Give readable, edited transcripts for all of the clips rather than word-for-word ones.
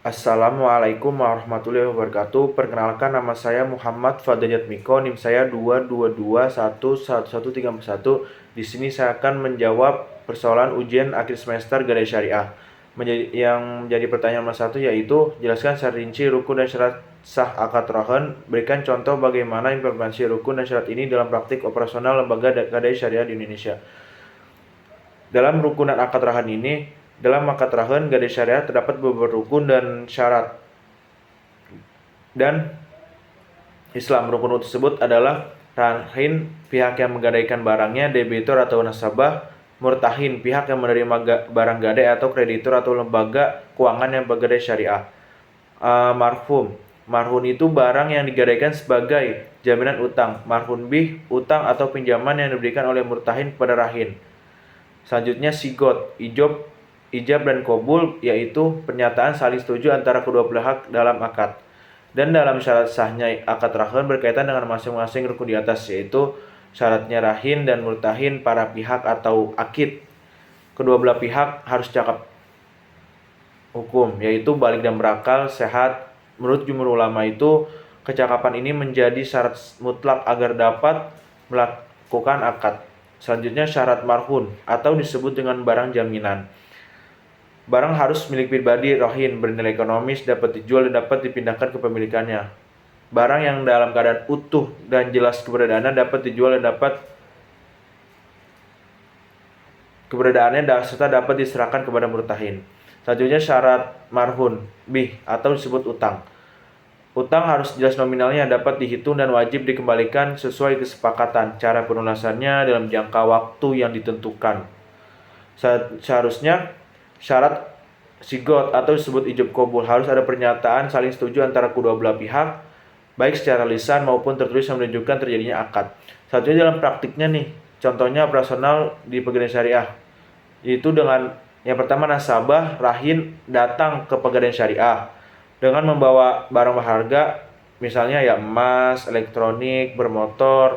Assalamualaikum warahmatullahi wabarakatuh. Perkenalkan, nama saya Muhammad Fadliat Miko, NIM saya 222111131. Di sini saya akan menjawab persoalan ujian akhir semester Gadai Syariah. Yang menjadi pertanyaan nomor 1 yaitu jelaskan secara rinci rukun dan syarat sah akad rahn. Berikan contoh bagaimana implementasi rukun dan syarat ini dalam praktik operasional lembaga Gadai Syariah di Indonesia. Dalam rukun dan akad rahn ini, dalam akad rahn Gadai Syariah terdapat beberapa rukun dan syarat. Dan Islam rukun tersebut adalah rahin, pihak yang menggadaikan barangnya, debitur atau nasabah, murtahin, pihak yang menerima barang gadai atau kreditur atau lembaga keuangan yang bergadai syariah. Marhun itu barang yang digadaikan sebagai jaminan utang. Marhun bih, utang atau pinjaman yang diberikan oleh murtahin kepada rahin. Selanjutnya sigot, ijab dan kobul, yaitu pernyataan saling setuju antara kedua pihak dalam akad. Dan dalam syarat sahnya akad rahn berkaitan dengan masing-masing rukun di atas, yaitu syaratnya rahin dan murtahin para pihak atau akid. Kedua belah pihak harus cakap hukum, yaitu balik dan berakal sehat. Menurut jumhur ulama itu, kecakapan ini menjadi syarat mutlak agar dapat melakukan akad. Selanjutnya syarat marhun atau disebut dengan barang jaminan. Barang harus milik pribadi rahin, bernilai ekonomis, dapat dijual dan dapat dipindahkan ke pemilikannya. Barang yang dalam keadaan utuh dan jelas keberadaannya dapat dijual dan dapat keberadaannya serta dapat diserahkan kepada murtahin. Selanjutnya syarat marhun bih atau disebut utang. Utang harus jelas nominalnya, dapat dihitung dan wajib dikembalikan sesuai kesepakatan. Cara pelunasannya dalam jangka waktu yang ditentukan. Seharusnya syarat sigot atau disebut ijab kabul, harus ada pernyataan saling setuju antara kedua belah pihak, baik secara lisan maupun tertulis yang menunjukkan terjadinya akad. Satunya dalam praktiknya nih, contohnya operasional di Pegadaian Syariah, yaitu dengan yang pertama nasabah rahin datang ke Pegadaian Syariah dengan membawa barang berharga, misalnya ya emas, elektronik, bermotor,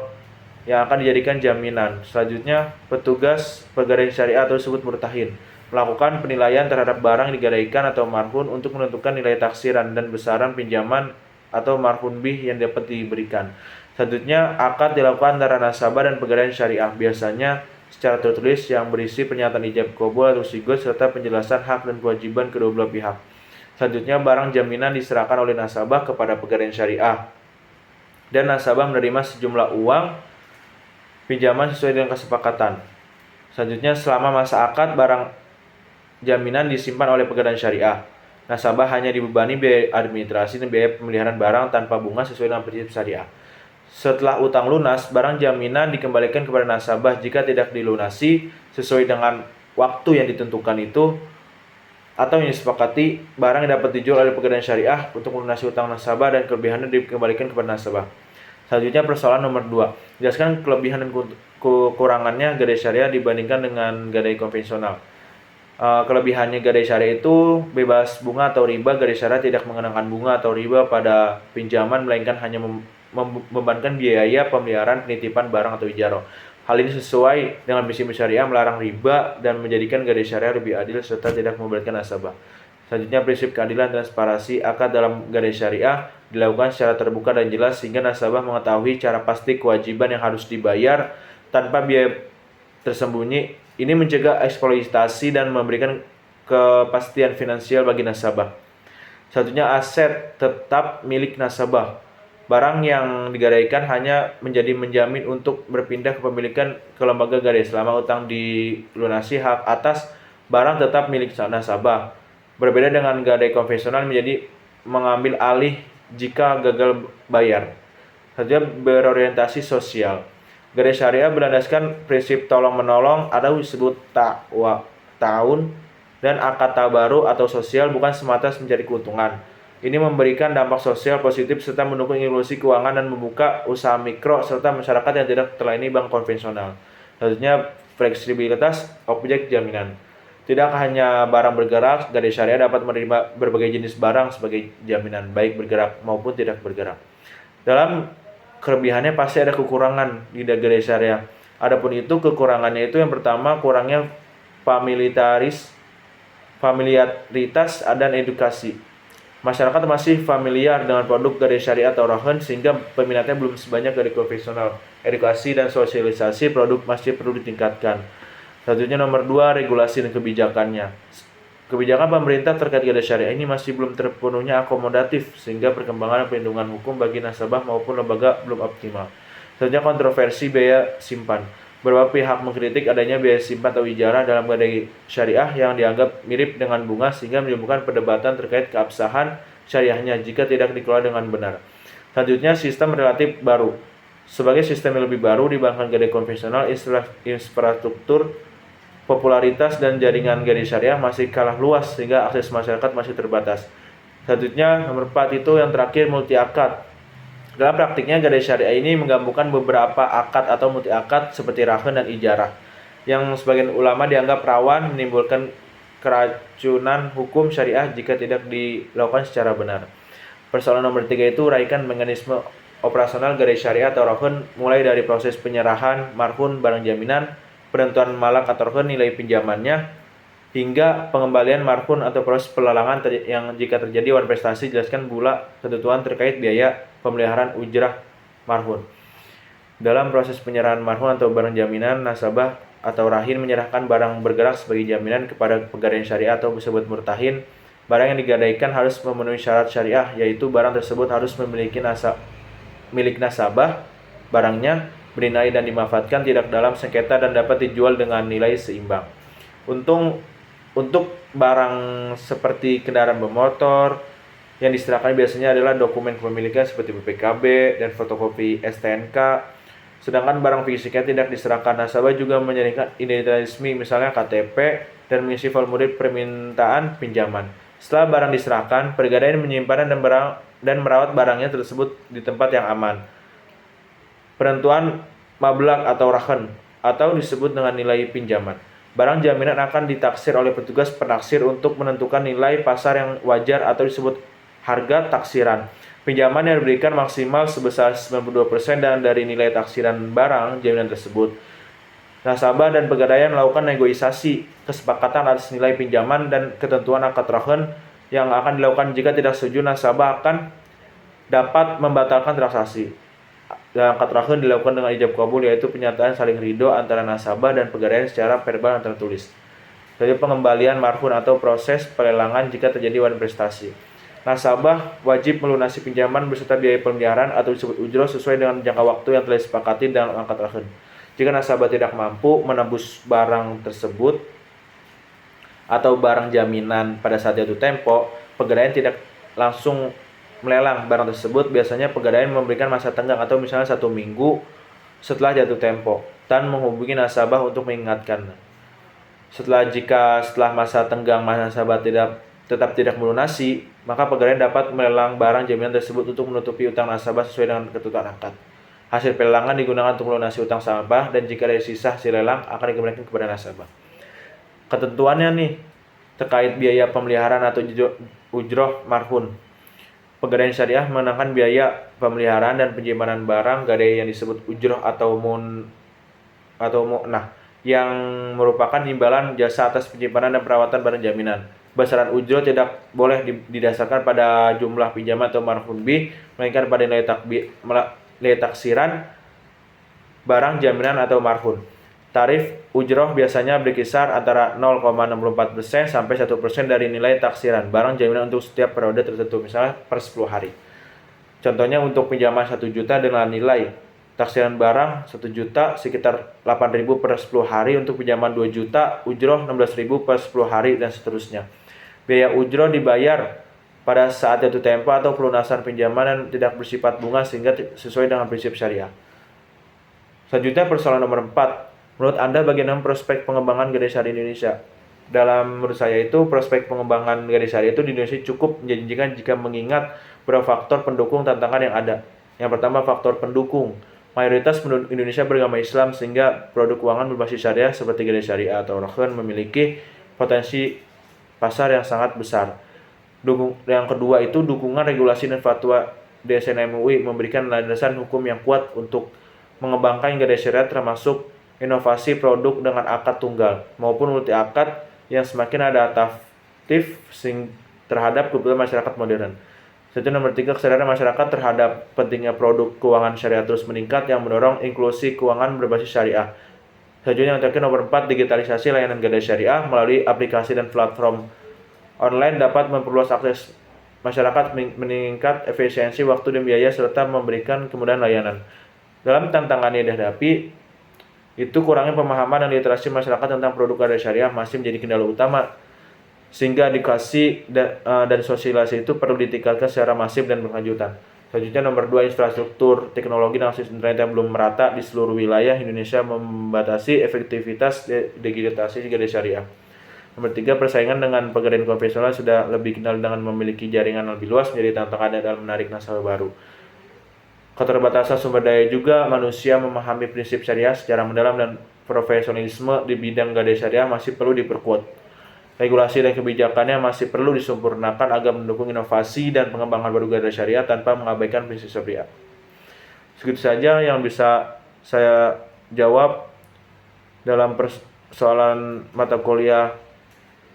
yang akan dijadikan jaminan. Selanjutnya petugas Pegadaian Syariah atau disebut murtahin melakukan penilaian terhadap barang yang digadaikan atau marhun untuk menentukan nilai taksiran dan besaran pinjaman atau marhun bih yang dapat diberikan. Selanjutnya akad dilakukan antara nasabah dan Pegadaian Syariah, biasanya secara tertulis yang berisi pernyataan ijab kabul atau sigot serta penjelasan hak dan kewajiban kedua belah pihak. Selanjutnya barang jaminan diserahkan oleh nasabah kepada Pegadaian Syariah dan nasabah menerima sejumlah uang pinjaman sesuai dengan kesepakatan. Selanjutnya selama masa akad barang jaminan disimpan oleh Pegadaian Syariah. Nasabah hanya dibebani biaya administrasi dan biaya pemeliharaan barang tanpa bunga sesuai dengan prinsip syariah. Setelah utang lunas, barang jaminan dikembalikan kepada nasabah. Jika tidak dilunasi sesuai dengan waktu yang ditentukan itu atau yang disepakati, barang yang dapat dijual oleh Pegadaian Syariah untuk melunasi utang nasabah dan kelebihannya dikembalikan kepada nasabah. Selanjutnya persoalan nomor 2. Jelaskan kelebihan dan kekurangannya Gadai Syariah dibandingkan dengan gadai konvensional. Kelebihannya Gadai Syariah itu bebas bunga atau riba. Gadai Syariah tidak mengenakan bunga atau riba pada pinjaman, melainkan hanya membebankan biaya pemeliharaan, penitipan barang atau ijarah. Hal ini sesuai dengan prinsip syariah melarang riba dan menjadikan Gadai Syariah lebih adil serta tidak memberatkan nasabah. Selanjutnya prinsip keadilan dan transparansi. Akad dalam Gadai Syariah dilakukan secara terbuka dan jelas sehingga nasabah mengetahui cara pasti kewajiban yang harus dibayar tanpa biaya tersembunyi. Ini mencegah eksploitasi dan memberikan kepastian finansial bagi nasabah. Selanjutnya aset tetap milik nasabah. Barang yang digadaikan hanya menjadi menjamin untuk berpindah kepemilikan ke lembaga gadai. Selama utang dilunasi, hak atas barang tetap milik nasabah. Berbeda dengan gadai konvensional menjadi mengambil alih jika gagal bayar. Selanjutnya berorientasi sosial. Gadai Syariah berlandaskan prinsip tolong-menolong atau disebut ta'awun dan akad tabaru atau sosial, bukan semata mencari keuntungan. Ini memberikan dampak sosial positif serta mendukung inklusi keuangan dan membuka usaha mikro serta masyarakat yang tidak terlayani bank konvensional. Selanjutnya fleksibilitas objek jaminan. Tidak hanya barang bergerak, Gadai Syariah dapat menerima berbagai jenis barang sebagai jaminan, baik bergerak maupun tidak bergerak. Dalam kelebihannya pasti ada kekurangan di Gadai Syariah. Adapun itu kekurangannya itu yang pertama, kurangnya familiaritas dan edukasi. Masyarakat masih familiar dengan produk gadai syariah atau rohan sehingga peminatnya belum sebanyak gadai konvensional. Edukasi dan sosialisasi produk masih perlu ditingkatkan. Selanjutnya nomor 2, regulasi dan kebijakannya. Kebijakan pemerintah terkait gadai syariah ini masih belum terpenuhnya akomodatif sehingga perkembangan dan perlindungan hukum bagi nasabah maupun lembaga belum optimal. Selanjutnya kontroversi biaya simpan. Beberapa pihak mengkritik adanya biaya simpan atau ijarah dalam gadai syariah yang dianggap mirip dengan bunga sehingga menimbulkan perdebatan terkait keabsahan syariahnya jika tidak dikelola dengan benar. Selanjutnya sistem relatif baru. Sebagai sistem yang lebih baru dibandingkan gadai konvensional, infrastruktur, popularitas dan jaringan gadai syariah masih kalah luas sehingga akses masyarakat masih terbatas. Selanjutnya nomor 4 itu yang terakhir multi akad. Dalam praktiknya gadai syariah ini menggabungkan beberapa akad atau multi akad seperti rahn dan ijarah yang sebagian ulama dianggap rawan menimbulkan keracunan hukum syariah jika tidak dilakukan secara benar. Persoalan nomor 3 itu uraikan mekanisme operasional gadai syariah atau rahn mulai dari proses penyerahan marhun barang jaminan, penentuan malak atau rahn nilai pinjamannya, hingga pengembalian marhun atau proses pelelangan yang jika terjadi wan prestasi. Jelaskan pula ketentuan terkait biaya pemeliharaan ujrah marhun. Dalam proses penyerahan marhun atau barang jaminan, nasabah atau rahin menyerahkan barang bergerak sebagai jaminan kepada pegadaian syariah atau disebut murtahin. Barang yang digadaikan harus memenuhi syarat syariah, yaitu barang tersebut harus memiliki milik nasabah, barangnya bernilai dan dimanfaatkan tidak dalam sengketa dan dapat dijual dengan nilai seimbang. Untuk barang seperti kendaraan bermotor, yang diserahkan biasanya adalah dokumen kepemilikan seperti BPKB dan fotokopi STNK. Sedangkan barang fisiknya tidak diserahkan. Nasabah juga menyerahkan identitas resmi, misalnya KTP, dan mengisi formulir permintaan pinjaman. Setelah barang diserahkan, pegadaian menyimpan dan merawat barangnya tersebut di tempat yang aman. Penentuan mablagh atau rahn atau disebut dengan nilai pinjaman. Barang jaminan akan ditaksir oleh petugas penaksir untuk menentukan nilai pasar yang wajar atau disebut harga taksiran. Pinjaman yang diberikan maksimal sebesar 92% dan dari nilai taksiran barang jaminan tersebut. Nasabah dan pegadaian melakukan negosiasi kesepakatan atas nilai pinjaman dan ketentuan akad rahn yang akan dilakukan. Jika tidak setuju, nasabah akan dapat membatalkan transaksi. Dan akad rahn dilakukan dengan ijab kabul, yaitu penyataan saling ridho antara nasabah dan pegadaian secara verbal dan tertulis. Dari pengembalian marhun atau proses pelelangan jika terjadi wan prestasi. Nasabah wajib melunasi pinjaman beserta biaya pemeliharaan atau disebut ujroh sesuai dengan jangka waktu yang telah disepakati dalam akad rahn. Jika nasabah tidak mampu menebus barang tersebut atau barang jaminan pada saat jatuh tempo, pegadaian tidak langsung melelang barang tersebut. Biasanya pegadaian memberikan masa tenggang atau misalnya 1 minggu setelah jatuh tempo dan menghubungi nasabah untuk mengingatkan. Jika setelah masa tenggang nasabah tetap tidak melunasi, maka pegadaian dapat melelang barang jaminan tersebut untuk menutupi utang nasabah sesuai dengan ketentuan akad. Hasil pelelangan digunakan untuk melunasi utang nasabah dan jika ada sisa hasil lelang akan dikembalikan kepada nasabah. Ketentuannya nih terkait biaya pemeliharaan atau ujroh marhun. Pegadaian syariah mengenakan biaya pemeliharaan dan penyimpanan barang gadai yang disebut ujroh atau mu'nah, yang merupakan imbalan jasa atas penyimpanan dan perawatan barang jaminan. Besaran ujroh tidak boleh didasarkan pada jumlah pinjaman atau marhun B, melainkan pada nilai taksiran barang jaminan atau marhun. Tarif ujroh biasanya berkisar antara 0,64% sampai 1% dari nilai taksiran barang jaminan untuk setiap periode tertentu, misalnya per 10 hari. Contohnya untuk pinjaman 1 juta dengan nilai taksiran barang 1 juta sekitar 8.000 per 10 hari, untuk pinjaman 2 juta ujroh 16.000 per 10 hari dan seterusnya. Biaya ujroh dibayar pada saat jatuh tempo atau pelunasan pinjaman dan tidak bersifat bunga sehingga sesuai dengan prinsip syariah. Selanjutnya persoalan nomor 4. Menurut Anda bagaimana prospek pengembangan gadai syariah di Indonesia? Menurut saya itu prospek pengembangan gadai syariah itu di Indonesia cukup menjanjikan jika mengingat beberapa faktor pendukung tantangan yang ada. Yang pertama, faktor pendukung. Mayoritas penduduk Indonesia beragama Islam sehingga produk keuangan berbasis syariah seperti gadai syariah atau rahn memiliki potensi pasar yang sangat besar. Yang kedua itu dukungan regulasi dan fatwa DSN MUI memberikan landasan hukum yang kuat untuk mengembangkan gadai syariah, termasuk inovasi produk dengan akad tunggal maupun multi akad yang semakin adaptif terhadap kebutuhan masyarakat modern. Selanjutnya nomor 3, kesadaran masyarakat terhadap pentingnya produk keuangan syariah terus meningkat yang mendorong inklusi keuangan berbasis syariah. Selanjutnya yang terakhir nomor 4, digitalisasi layanan gadai syariah melalui aplikasi dan platform online dapat memperluas akses masyarakat, meningkat efisiensi waktu dan biaya serta memberikan kemudahan layanan. Dalam tantangan yang dihadapi, itu kurangnya pemahaman dan literasi masyarakat tentang produk gadai syariah masih menjadi kendala utama, sehingga edukasi dan sosialisasi itu perlu ditingkatkan secara masif dan berkelanjutan. Selanjutnya nomor 2, infrastruktur teknologi dan akses internet yang belum merata di seluruh wilayah Indonesia membatasi efektivitas digitalisasi gadai syariah. Nomor 3, persaingan dengan pegadaian konvensional sudah lebih kenal dengan memiliki jaringan lebih luas menjadi tantangan dalam menarik nasabah baru. Keterbatasan sumber daya juga manusia memahami prinsip syariah secara mendalam dan profesionalisme di bidang gadai syariah masih perlu diperkuat. Regulasi dan kebijakannya masih perlu disempurnakan agar mendukung inovasi dan pengembangan baru gadai syariah tanpa mengabaikan prinsip syariah. Segitu saja yang bisa saya jawab dalam persoalan mata kuliah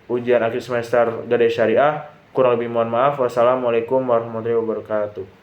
ujian akhir semester gadai syariah. Kurang lebih mohon maaf. Wassalamualaikum warahmatullahi wabarakatuh.